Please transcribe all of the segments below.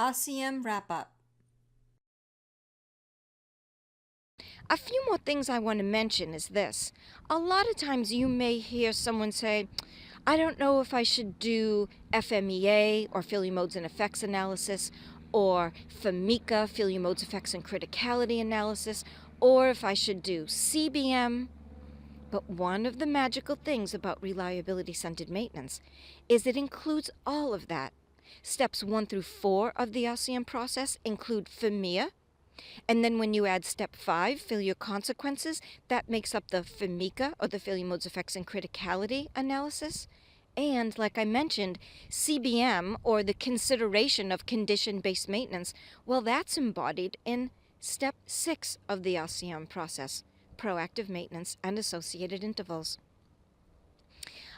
RCM wrap-up. A few more things I want to mention is this. A lot of times you may hear someone say, I don't know if I should do FMEA or failure modes and effects analysis, or FMICA, failure modes, effects, and criticality analysis, or if I should do CBM. But one of the magical things about reliability-centered maintenance is it includes all of that. Steps 1 through 4 of the RCM process include FMEA, and then when you add step 5, failure consequences, that makes up the FMICA, or the failure modes, effects, and criticality analysis. And like I mentioned, CBM, or the consideration of condition-based maintenance, well, that's embodied in step 6 of the RCM process, proactive maintenance and associated intervals.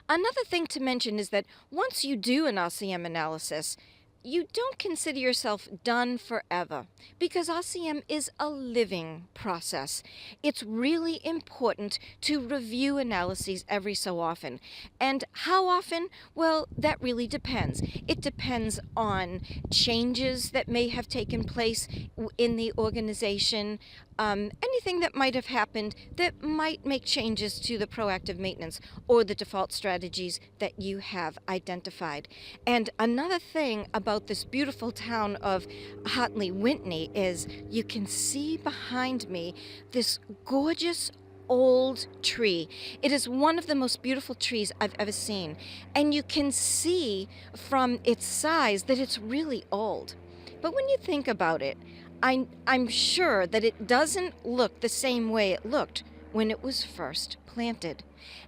Another thing to mention is that once you do an RCM analysis, you don't consider yourself done forever, because RCM is a living process. It's really important to review analyses every so often. And how often? Well, that really depends. It depends on changes that may have taken place in the organization, anything that might have happened that might make changes to the proactive maintenance or the default strategies that you have identified. And another thing about this beautiful town of Huntley-Whitney is you can see behind me this gorgeous old tree. It is one of the most beautiful trees I've ever seen. And you can see from its size that it's really old. But when you think about it, I'm sure that it doesn't look the same way it looked when it was first planted.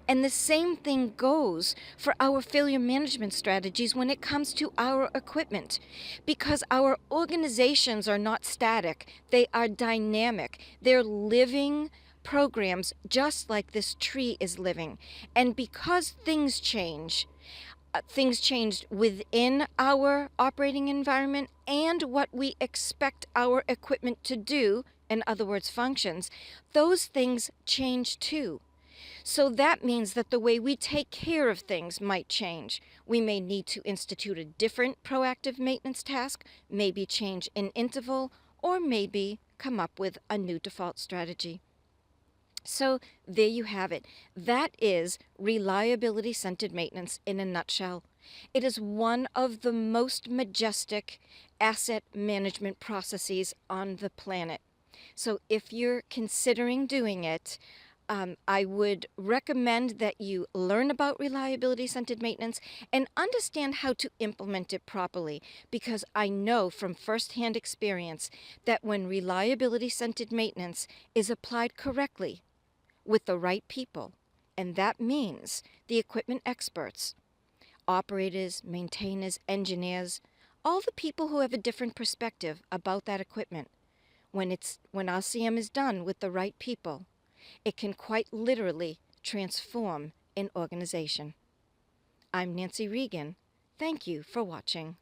And the same thing goes for our failure management strategies when it comes to our equipment, because our organizations are not static, they are dynamic. They're living programs just like this tree is living. And because things changed within our operating environment and what we expect our equipment to do, in other words, functions, those things change too. So that means that the way we take care of things might change. We may need to institute a different proactive maintenance task, maybe change an interval, or maybe come up with a new default strategy. So there you have it. That is reliability-centered maintenance in a nutshell. It is one of the most majestic asset management processes on the planet. So if you're considering doing it, I would recommend that you learn about reliability-centered maintenance and understand how to implement it properly, because I know from firsthand experience that when reliability-centered maintenance is applied correctly, with the right people, and that means the equipment experts, operators, maintainers, engineers, all the people who have a different perspective about that equipment. When RCM is done with the right people, it can quite literally transform an organization. I'm Nancy Regan. Thank you for watching.